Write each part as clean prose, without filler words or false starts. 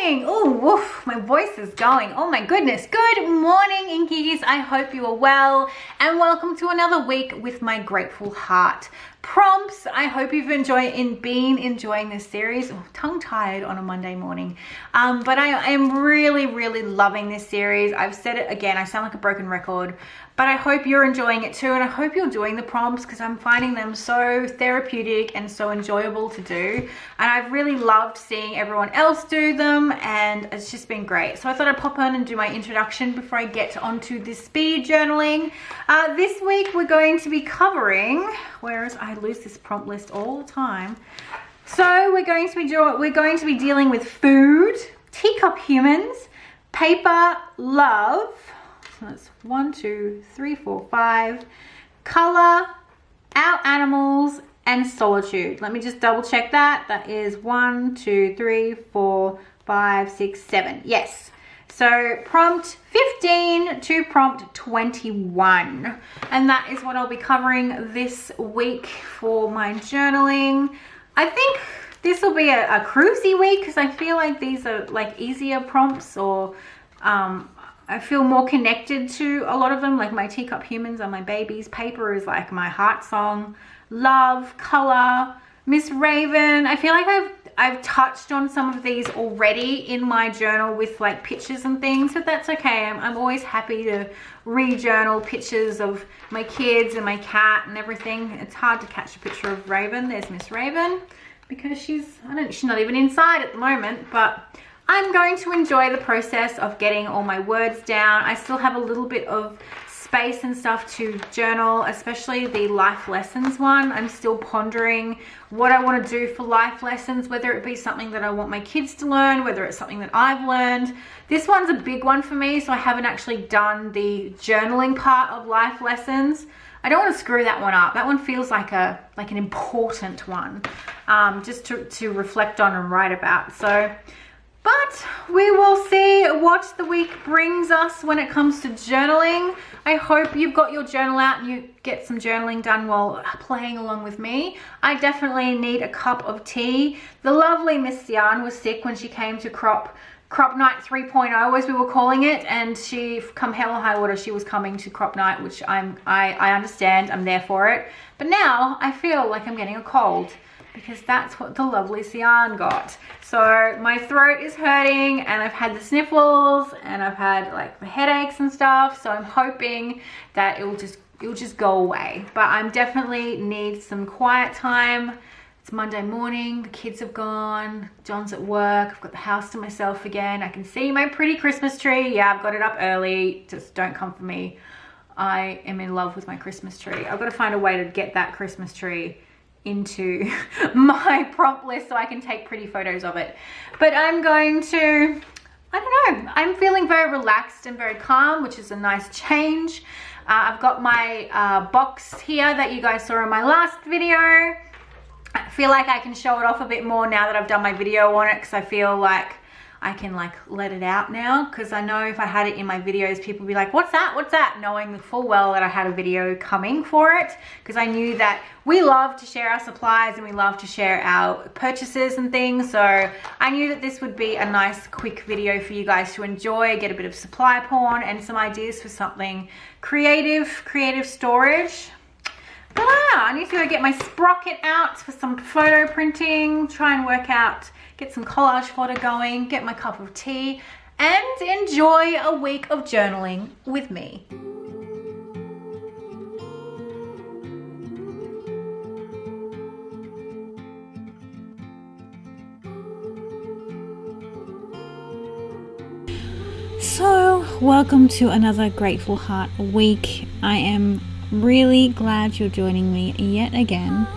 morning. Oh, woof, my voice is going. Oh my goodness. Good morning, Inkies. I hope you are well and welcome to another week with my grateful heart prompts. I hope you've been enjoying this series. Oh, tongue-tied on a Monday morning. But I am really loving this series. I've said it again, I sound like a broken record, but I hope you're enjoying it too, and I hope you're doing the prompts because I'm finding them so therapeutic and so enjoyable to do. And I've really loved seeing everyone else do them, and it's just been great. So I thought I'd pop on and do my introduction before I get onto this speed journaling. This week we're going to be covering, whereas I lose this prompt list all the time. So we're going to be dealing with food, teacup humans, paper, love. So that's 1, 2, 3, 4, 5. Color, our animals, and solitude. Let me just double check that. That is 1, 2, 3, 4, 5, 6, 7. Yes. So prompt 15 to prompt 21. And that is what I'll be covering this week for my journaling. I think this will be a cruisy week because I feel like these are like easier prompts, or I feel more connected to a lot of them. Like my teacup humans are my babies. Paper is like my heart song. Love, color, Miss Raven. I feel like I've touched on some of these already in my journal with like pictures and things, but that's okay. I'm always happy to re-journal pictures of my kids and my cat and everything. It's hard to catch a picture of Raven. There's Miss Raven because she's not even inside at the moment, but I'm going to enjoy the process of getting all my words down. I still have a little bit of space and stuff to journal, especially the life lessons one. I'm still pondering what I want to do for life lessons, whether it be something that I want my kids to learn, whether it's something that I've learned. This one's a big one for me, so I haven't actually done the journaling part of life lessons. I don't want to screw that one up. That one feels like an important one, just to reflect on and write about. So, but we will see what the week brings us when it comes to journaling. I hope you've got your journal out and you get some journaling done while playing along with me. I definitely need a cup of tea. The lovely Miss Sian was sick when she came to crop night 3.0, as we were calling it, and she, come hell or high water, she was coming to crop night, which I understand. I'm there for it. But now I feel like I'm getting a cold, because that's what the lovely Sian got. So my throat is hurting and I've had the sniffles and I've had like the headaches and stuff. So I'm hoping that it'll just go away. But I'm definitely need some quiet time. It's Monday morning, the kids have gone, John's at work, I've got the house to myself again. I can see my pretty Christmas tree. Yeah, I've got it up early, just don't come for me. I am in love with my Christmas tree. I've got to find a way to get that Christmas tree into my prompt list so I can take pretty photos of it. But I'm going to, I don't know, I'm feeling very relaxed and very calm, which is a nice change. I've got my box here that you guys saw in my last video. I feel like I can show it off a bit more now that I've done my video on it, because I feel like I can like let it out now, because I know if I had it in my videos, people would be like, what's that? What's that? Knowing the full well that I had a video coming for it, because I knew that we love to share our supplies and we love to share our purchases and things. So I knew that this would be a nice quick video for you guys to enjoy, get a bit of supply porn and some ideas for something creative storage. But I need to go get my sprocket out for some photo printing, try and work out, get some collage photo going, get my cup of tea, and enjoy a week of journaling with me. So, welcome to another Grateful Heart week. I am really glad you're joining me yet again.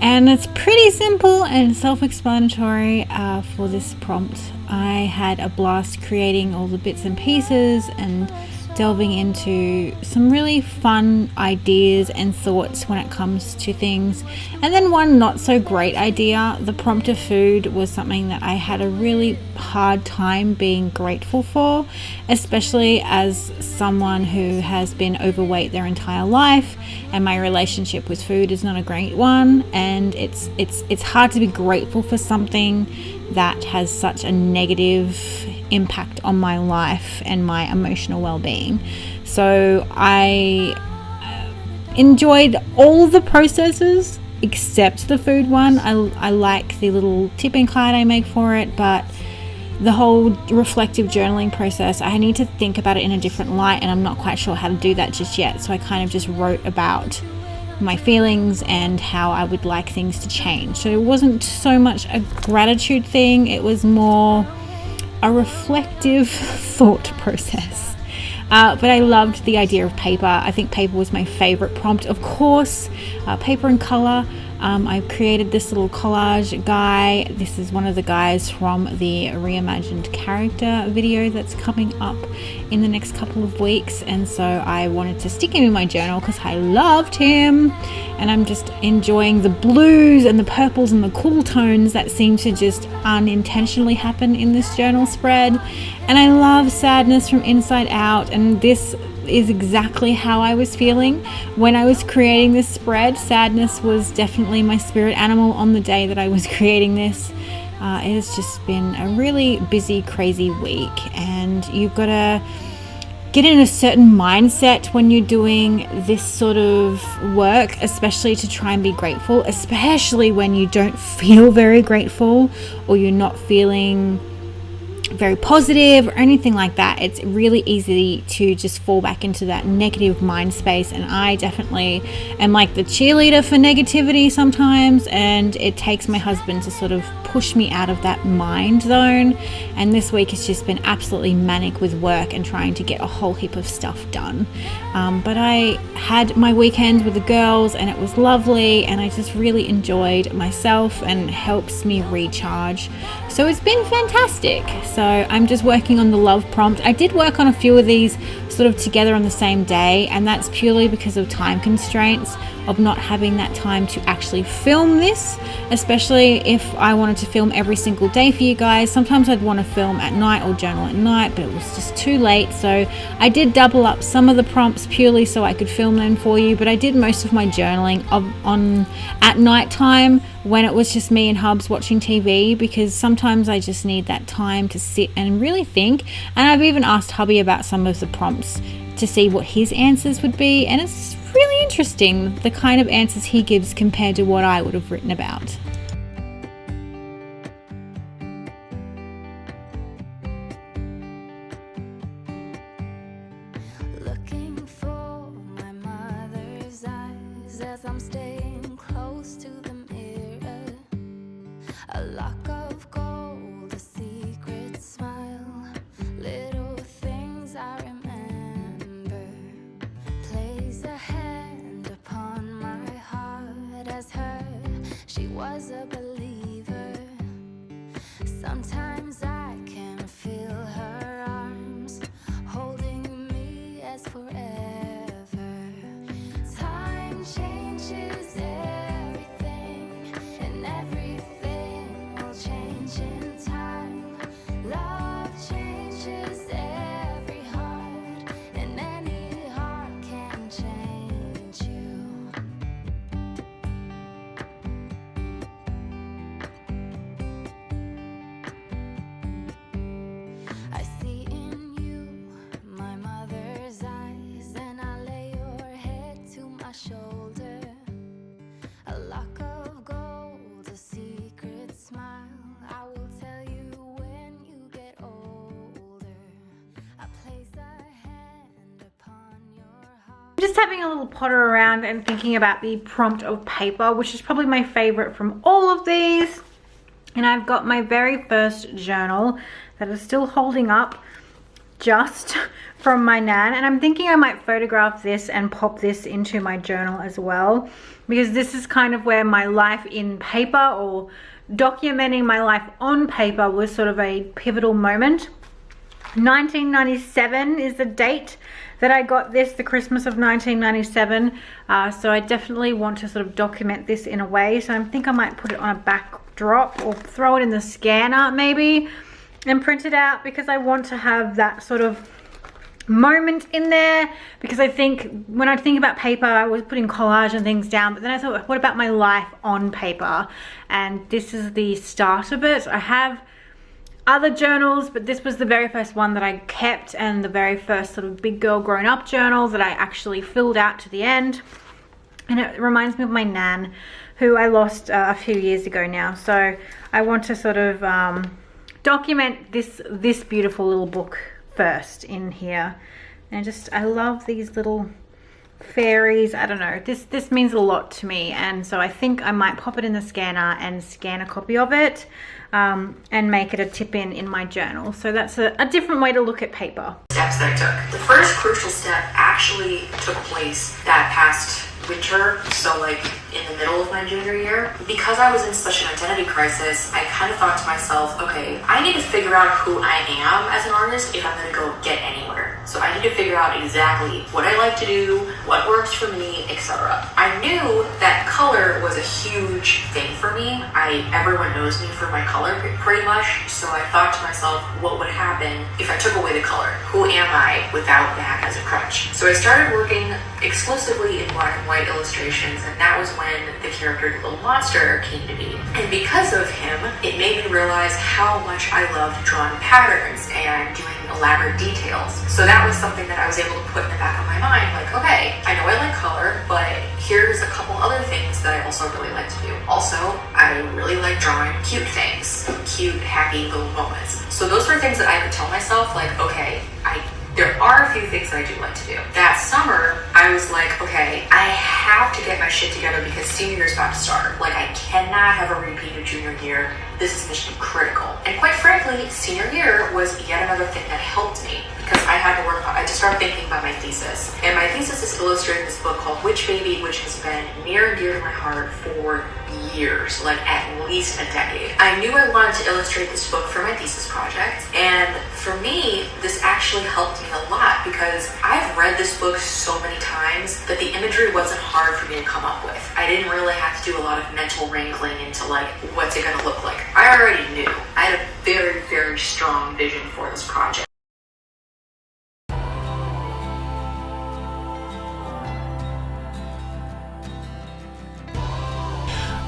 And it's pretty simple and self-explanatory for this prompt. I had a blast creating all the bits and pieces and delving into some really fun ideas and thoughts when it comes to things. And then one not so great idea, the prompt of food, was something that I had a really hard time being grateful for, especially as someone who has been overweight their entire life, and my relationship with food is not a great one, and it's hard to be grateful for something that has such a negative impact on my life and my emotional well-being. So I enjoyed all the processes except the food one. I like the little tipping card I make for it, but the whole reflective journaling process, I need to think about it in a different light, and I'm not quite sure how to do that just yet. So I kind of just wrote about my feelings and how I would like things to change. So it wasn't so much a gratitude thing, it was more a reflective thought process. But I loved the idea of paper. I think paper was my favorite prompt. Of course, paper and color. I created this little collage guy. This is one of the guys from the reimagined character video that's coming up in the next couple of weeks, and so I wanted to stick him in my journal because I loved him, and I'm just enjoying the blues and the purples and the cool tones that seem to just unintentionally happen in this journal spread. And I love sadness from inside out, and this is exactly how I was feeling when I was creating this spread. Sadness was definitely my spirit animal on the day that I was creating this. It has just been a really busy, crazy week, and you've got to get in a certain mindset when you're doing this sort of work, especially to try and be grateful, especially when you don't feel very grateful or you're not feeling very positive or anything like that. It's really easy to just fall back into that negative mind space, and I definitely am like the cheerleader for negativity sometimes, and it takes my husband to sort of push me out of that mind zone. And this week has just been absolutely manic with work and trying to get a whole heap of stuff done, but I had my weekend with the girls and it was lovely, and I just really enjoyed myself and helps me recharge. So it's been fantastic. So I'm just working on the love prompt. I did work on a few of these sort of together on the same day, and that's purely because of time constraints of not having that time to actually film this, especially if I wanted to film every single day for you guys. Sometimes I'd want to film at night or journal at night, but it was just too late. So I did double up some of the prompts purely so I could film them for you, but I did most of my journaling at night time when it was just me and Hubs watching TV, because sometimes I just need that time to sit and really think. And I've even asked hubby about some of the prompts to see what his answers would be, and it's really interesting the kind of answers he gives compared to what I would have written about. Looking for my mother's eyes as I'm staying close to the mirror. A lock of gold, a secret smile, little things I remember. Place a hand upon my heart as her, she was a believer. Sometimes I can feel her arms holding me as forever. Time changes everything, and everything will change in time. Love changes every heart, and any heart can change you. I see in you my mother's eyes, and I lay your head to my shoulder. A lock of gold, a secret smile, I will tell you when you get older. I place a hand upon your heart. Just having a little potter around and thinking about the prompt of paper, which is probably my favorite from all of these. And I've got my very first journal that is still holding up just from my nan, and I'm thinking I might photograph this and pop this into my journal as well, because this is kind of where my life in paper, or documenting my life on paper, was sort of a pivotal moment. 1997 is the date that I got this, the Christmas of 1997. So I definitely want to sort of document this in a way. So I think I might put it on a backdrop or throw it in the scanner maybe and print it out, because I want to have that sort of moment in there, because I think when I think about paper, I was putting collage and things down, but then I thought, what about my life on paper? And this is the start of it. I have other journals, but this was the very first one that I kept, and the very first sort of big girl grown up journal that I actually filled out to the end. And it reminds me of my nan, who I lost a few years ago now. So I want to sort of document this beautiful little book first in here. And I love these little fairies. I don't know, this means a lot to me, and so I think I might pop it in the scanner and scan a copy of it and make it a tip in my journal. So that's a different way to look at paper. Steps that I took. The first crucial step actually took place that past winter, so like in the middle of my junior year. Because I was in such an identity crisis, I kind of thought to myself, okay, I need to figure out who I am as an artist if I'm going to go get anywhere. So I need to figure out exactly what I like to do, what works for me, etc. I knew that color was a huge thing for me. Everyone knows me for my color pretty much, so I thought to myself, what would happen if I took away the color? Who am I without that as a crutch? So I started working exclusively in black and white illustrations, and that was when the character The Little Monster came to be. And because of him, it made me realize how much I loved drawing patterns and doing elaborate details. So that was something that I was able to put in the back of my mind, like, okay, I know I like color, but here's a couple other things that I also really like to do. Also, I really like drawing cute things, cute, happy little moments. So those were things that I could tell myself, like, okay, there are a few things that I do like to do. That summer, I was like, okay, I have to get my shit together because senior year is about to start. Like, I cannot have a repeat of junior year. This is mission critical. And quite frankly, senior year was yet another thing that helped me, because I had to work on, I just started thinking about my thesis. And my thesis is illustrated in this book called Witch Baby, which has been near and dear to my heart for years, like at least a decade. I knew I wanted to illustrate this book for my thesis project, and for me, this actually helped me a lot because I've read this book so many times that the imagery wasn't hard for me to come up with. I didn't really have to do a lot of mental wrangling into like, what's it gonna look like? I already knew. I had a very, very strong vision for this project.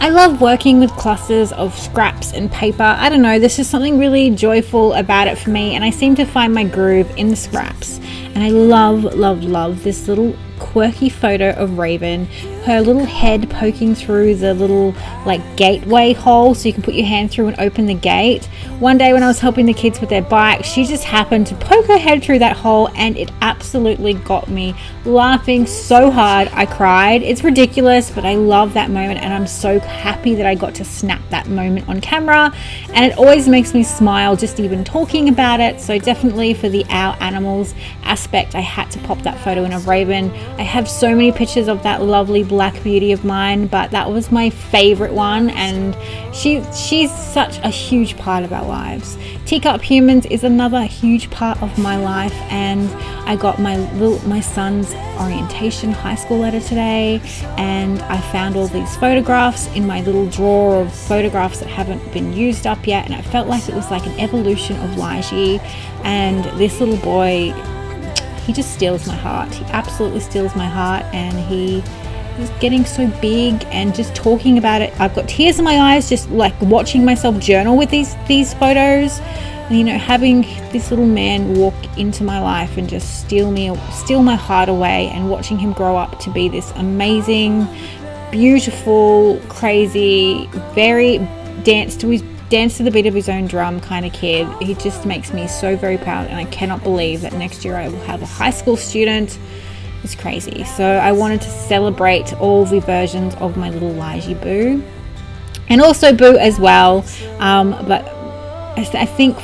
I love working with clusters of scraps and paper. I don't know, there's just something really joyful about it for me, and I seem to find my groove in the scraps. And I love this little quirky photo of Raven, her little head poking through the little like gateway hole so you can put your hand through and open the gate. One day when I was helping the kids with their bike, she just happened to poke her head through that hole, and it absolutely got me laughing so hard I cried. It's ridiculous, but I love that moment, and I'm so happy that I got to snap that moment on camera, and it always makes me smile just even talking about it. So definitely for the our animals aspect, I had to pop that photo in of Raven. I have so many pictures of that lovely black beauty of mine, but that was my favorite one, and she's such a huge part of our lives. Teacup Humans is another huge part of my life, and I got my son's orientation high school letter today, and I found all these photographs in my little drawer of photographs that haven't been used up yet, and it felt like it was like an evolution of Laiji. And this little boy, he just steals my heart. He absolutely steals my heart, and he is getting so big, and just talking about it, I've got tears in my eyes just like watching myself journal with these photos. And, you know, having this little man walk into my life and just steal my heart away, and watching him grow up to be this amazing, beautiful, crazy, very dance to the beat of his own drum kind of kid. He just makes me so very proud, and I cannot believe that next year I will have a high school student. It's crazy. So I wanted to celebrate all the versions of my little Laiji Boo, and also Boo as well. But I think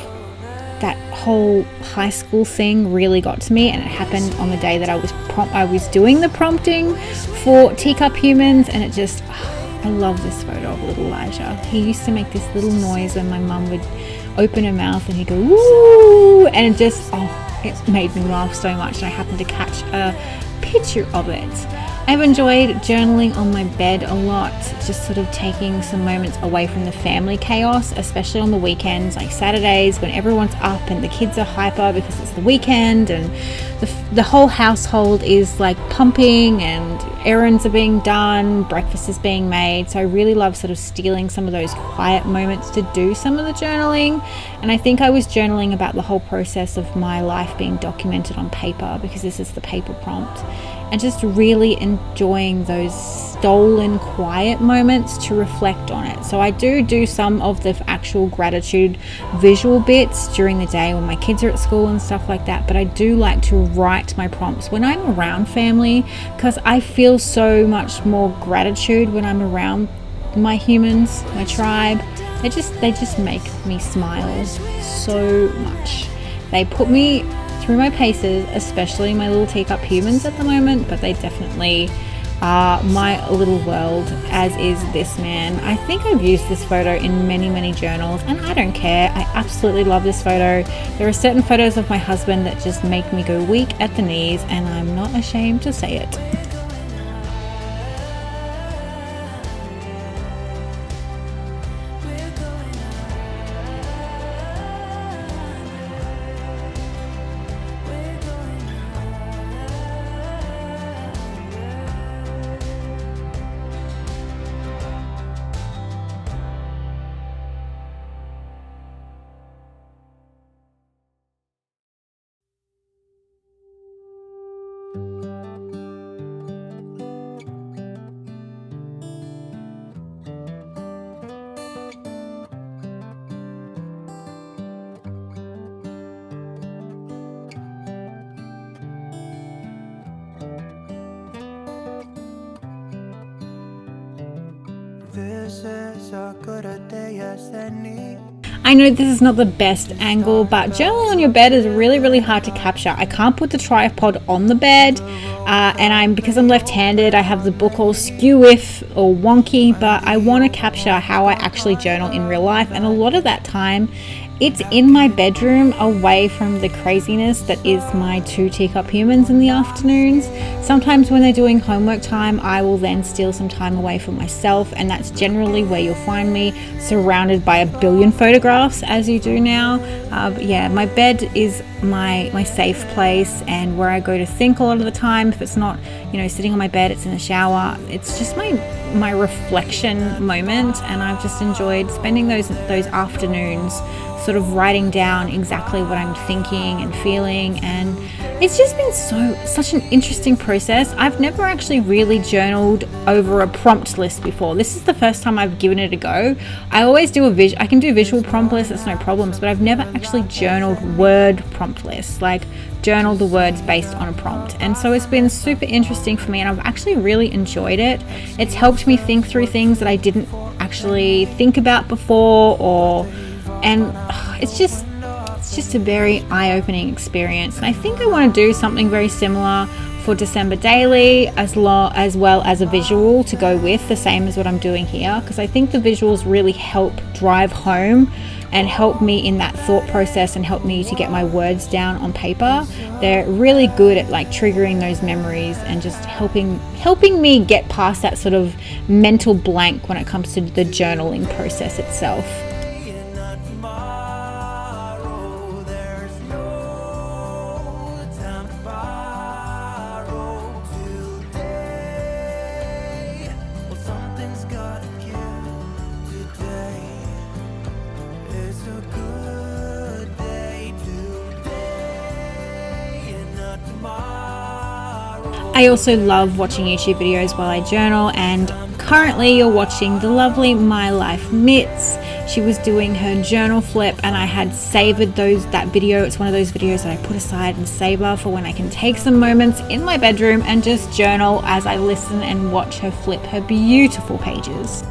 that whole high school thing really got to me, and it happened on the day that I was doing the prompting for Teacup Humans, and it just, I love this photo of little Elijah. He used to make this little noise when my mum would open her mouth and he'd go woo, and it made me laugh so much, and I happened to catch a picture of it. I've enjoyed journaling on my bed a lot, just sort of taking some moments away from the family chaos, especially on the weekends, like Saturdays when everyone's up and the kids are hyper because it's the weekend and the whole household is like pumping and errands are being done, breakfast is being made. So I really love sort of stealing some of those quiet moments to do some of the journaling. And I think I was journaling about the whole process of my life being documented on paper, because this is the paper prompt, and just really enjoying those stolen quiet moments to reflect on it. So I do some of the actual gratitude visual bits during the day when my kids are at school and stuff like that, but I do like to write my prompts when I'm around family, because I feel so much more gratitude when I'm around my humans, my tribe. They just make me smile so much. They put me through my paces, especially my little teacup humans at the moment, but they definitely are my little world, as is this man. I think I've used this photo in many journals, and I don't care. I absolutely love this photo. There are certain photos of my husband that just make me go weak at the knees, and I'm not ashamed to say it. This is as good a day as any. I know this is not the best angle, but journaling on your bed is really hard to capture. I can't put the tripod on the bed, and because I'm left-handed, I have the book all skew-if or wonky, but I want to capture how I actually journal in real life, and a lot of that time it's in my bedroom, away from the craziness that is my 2 teacup humans in the afternoons. Sometimes when they're doing homework time, I will then steal some time away from myself, and that's generally where you'll find me, surrounded by a billion photographs, as you do now. But yeah, my bed is my safe place, and where I go to think a lot of the time. If it's not, sitting on my bed, it's in the shower. It's just my reflection moment, and I've just enjoyed spending those afternoons sort of writing down exactly what I'm thinking and feeling, and it's just been such an interesting process. I've never actually really journaled over a prompt list before. This is the first time I've given it a go. I always do I can do visual prompt lists, that's no problems, but I've never actually journaled word prompt lists, like journal the words based on a prompt. And so it's been super interesting for me, and I've actually really enjoyed it. It's helped me think through things that I didn't actually think about before, and it's just a very eye-opening experience. And I think I want to do something very similar for December daily, as well as a visual to go with, the same as what I'm doing here, because I think the visuals really help drive home and help me in that thought process and help me to get my words down on paper. They're really good at triggering those memories and just helping me get past that sort of mental blank when it comes to the journaling process itself. I also love watching YouTube videos while I journal, and currently you're watching the lovely My Life Mitts. She was doing her journal flip, and I had savored that video. It's one of those videos that I put aside and savor for when I can take some moments in my bedroom and just journal as I listen and watch her flip her beautiful pages.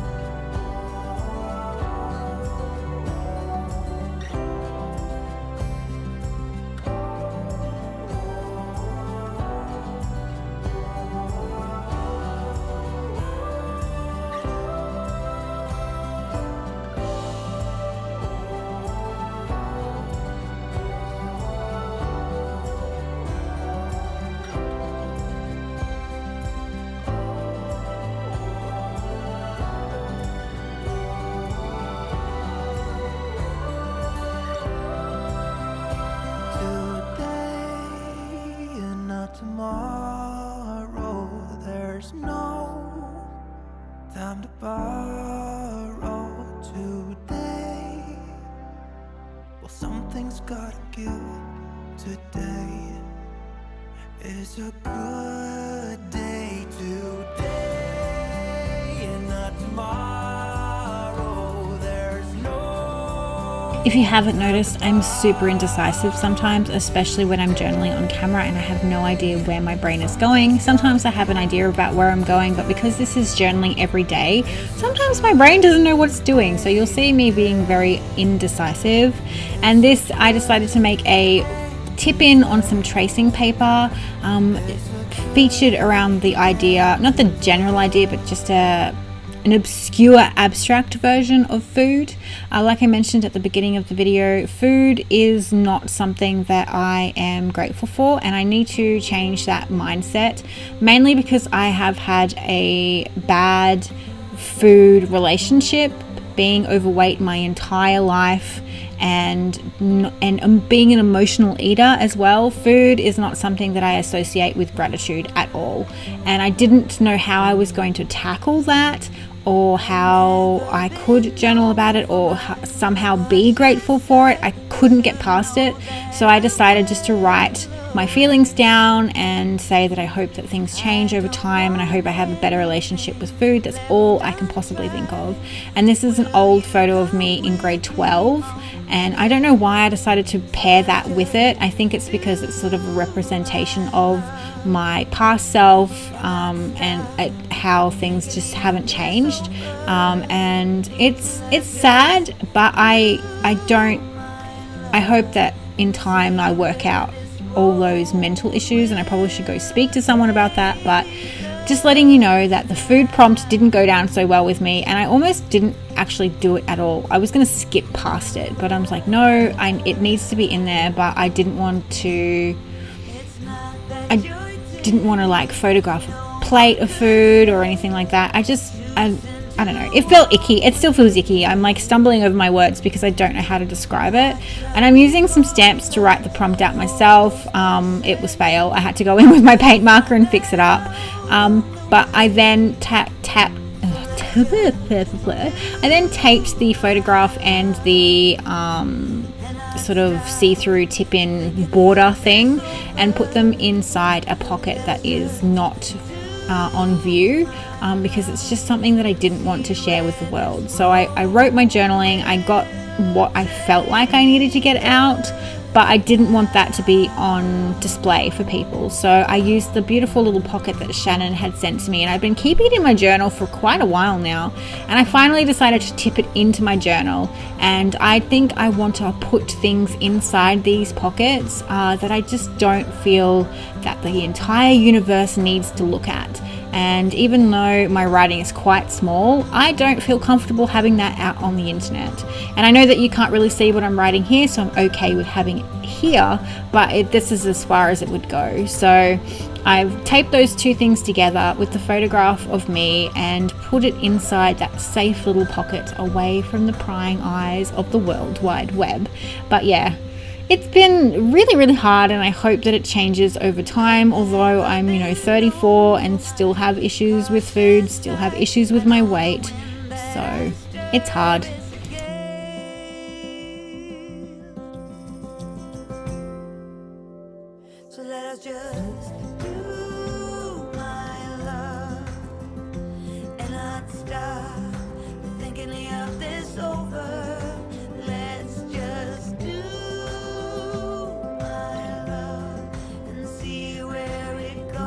something's gotta give. Today is a good day. Today and not tomorrow. There's no. If you haven't noticed, I'm super indecisive sometimes, especially when I'm journaling on camera and I have no idea where my brain is going. Sometimes I have an idea about where I'm going, but because this is journaling every day, sometimes my brain doesn't know what it's doing. So you'll see me being very indecisive. And this, I decided to make a tip in on some tracing paper, featured around the idea, not the general idea, but just an obscure abstract version of food. Like I mentioned at the beginning of the video, food is not something that I am grateful for, and I need to change that mindset, mainly because I have had a bad food relationship, being overweight my entire life, and being an emotional eater as well. Food is not something that I associate with gratitude at all, and I didn't know how I was going to tackle that, or how I could journal about it, or somehow be grateful for it. I couldn't get past it, so I decided just to write my feelings down and say that I hope that things change over time, and I hope I have a better relationship with food. That's all I can possibly think of. And this is an old photo of me in grade 12, and I don't know why I decided to pair that with it. I think it's because it's sort of a representation of my past self, and how things just haven't changed, and it's sad, but I hope that in time I work out all those mental issues, and I probably should go speak to someone about that. But just letting you know that the food prompt didn't go down so well with me, and I almost didn't actually do it at all. I was going to skip past it, but I was like, no, it needs to be in there. But I didn't want to like photograph a plate of food or anything like that. I don't know, it felt icky. It still feels icky. I'm like stumbling over my words because I don't know how to describe it, and I'm using some stamps to write the prompt out myself. It was fail. I had to go in with my paint marker and fix it up, but I then taped the photograph and the sort of see-through tip-in border thing and put them inside a pocket that is not on view, because it's just something that I didn't want to share with the world. So I wrote my journaling. I got what I felt like I needed to get out, but I didn't want that to be on display for people. So I used the beautiful little pocket that Shannon had sent to me, and I've been keeping it in my journal for quite a while now, and I finally decided to tip it into my journal. And I think I want to put things inside these pockets that I just don't feel that the entire universe needs to look at. And even though my writing is quite small, I don't feel comfortable having that out on the internet. And I know that you can't really see what I'm writing here, so I'm okay with having it here, but this is as far as it would go. So I've taped those two things together with the photograph of me and put it inside that safe little pocket away from the prying eyes of the World Wide Web. But yeah, it's been really, really hard, and I hope that it changes over time. Although I'm, 34 and still have issues with food, still have issues with my weight. So it's hard. So let us just do my love and not stop thinking of this over. Let's just do my love and see where it goes.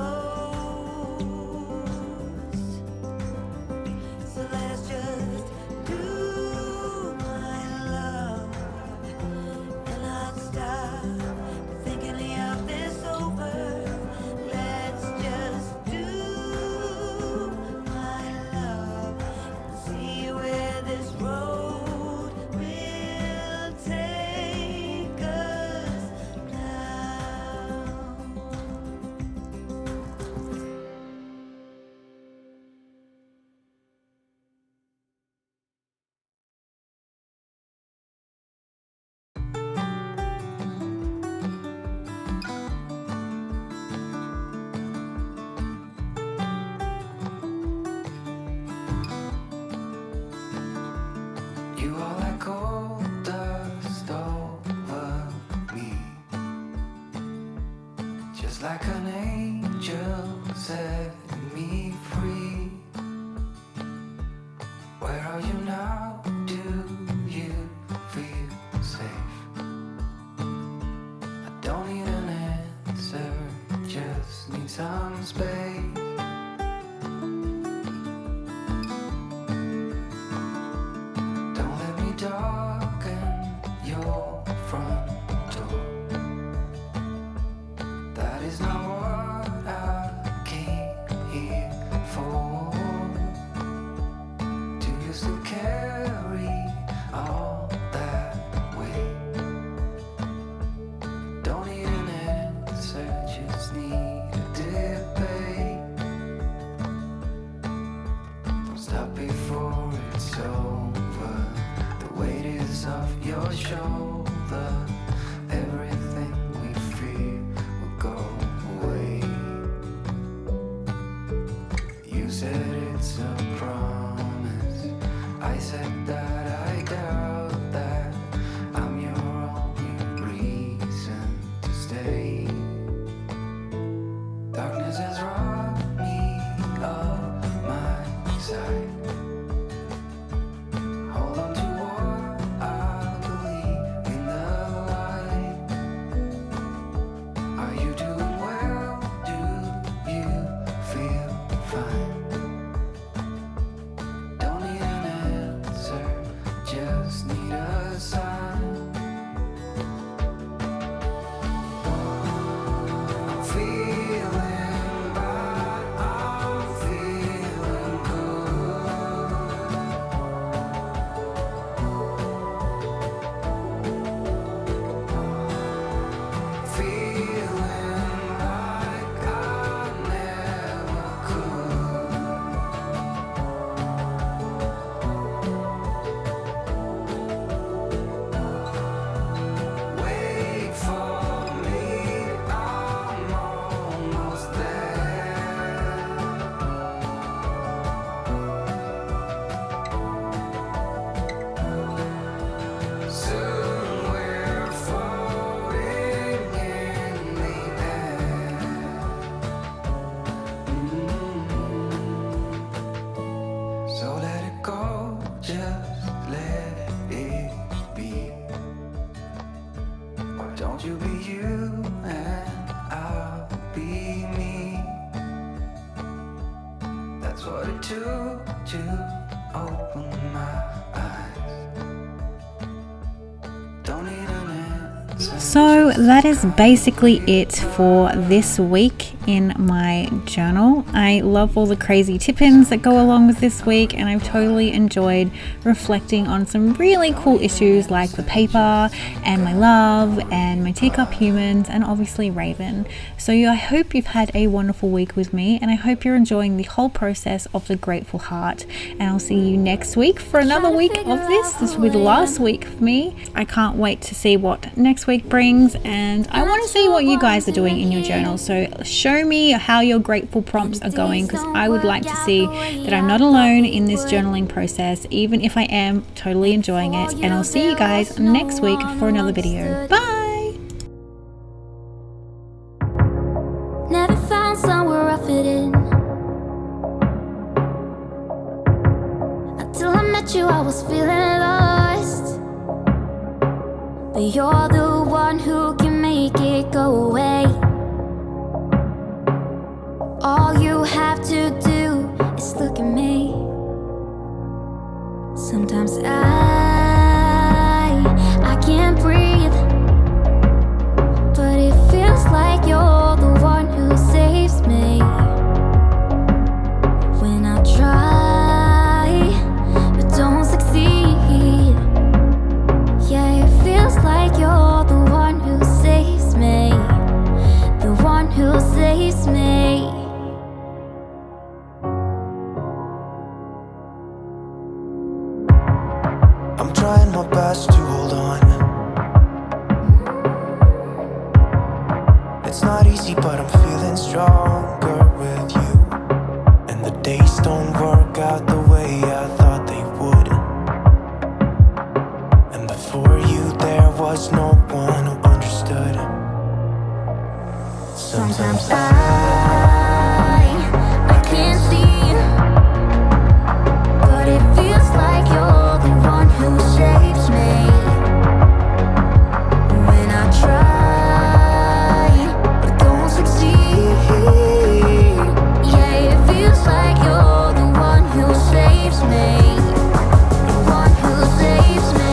So let's just do my love and not stop thinking of this over. Just like an angel set me free. Where are you now? Do you feel safe? I don't need an answer, just need some space. Don't let me darken your front door. That is not what I came here for. Do you still carry all that weight? Don't need an answer, just need a debate. Don't stop before it's over. The weight is off your shoulder. Everything we fear will go away. You said it's a promise. I said that I doubt that. I'm your only reason to stay. Darkness has robbed me of my sight. Hold on to what I believe in the light. Are you doing well? Do you feel fine? Don't need an answer, just need a sign. I'm feeling bad, I'm feeling good. Feeling like I never could. Wait for me, I'm almost there. Soon we're floating in the air. So let it go, just let it be. Why don't you be you and I'll be me? That's what it took to open my eyes. Don't need an answer. So that is basically it for this week in my journal. I love all the crazy tip-ins that go along with this week, and I've totally enjoyed reflecting on some really cool issues like the paper and my love and my teacup humans and obviously Raven. So I hope you've had a wonderful week with me, and I hope you're enjoying the whole process of the Grateful Heart, and I'll see you next week for another week of this. This will be the last week for me. I can't wait to see what next week brings, and I want to see what you guys are doing in your journal. So show me how your grateful prompts are going, because I would like to see that I'm not alone in this journaling process, even if I am totally enjoying it. And I'll see you guys next week for another video. Bye! Never found somewhere I fit in. Until I met you, I was feeling lost. But you're the one who can make it go away. All you have to do is look at me. Sometimes I can't breathe, but it feels like you're the one who saves me. When I try but don't succeed, yeah, it feels like you're the one who saves me, the one who saves me. I'm trying my best to hold on. It's not easy, but I'm feeling stronger with you. And the days don't work out the way I thought they would. And before you there was no one who understood. Sometimes I can't see, but it feels like you're the one who saves me when I try, but don't succeed. Yeah, it feels like you're the one who saves me, the one who saves me.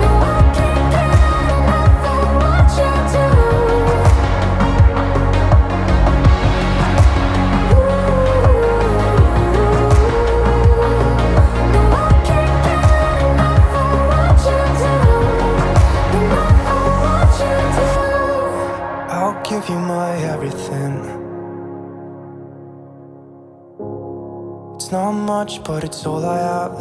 No, I can't get enough of what you do. No, I can't get enough of what you do. Enough of what you do. I'll give you my everything. It's not much, but it's all I have.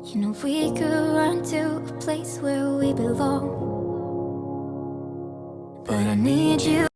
You know we could run to a place where we belong, but I need you.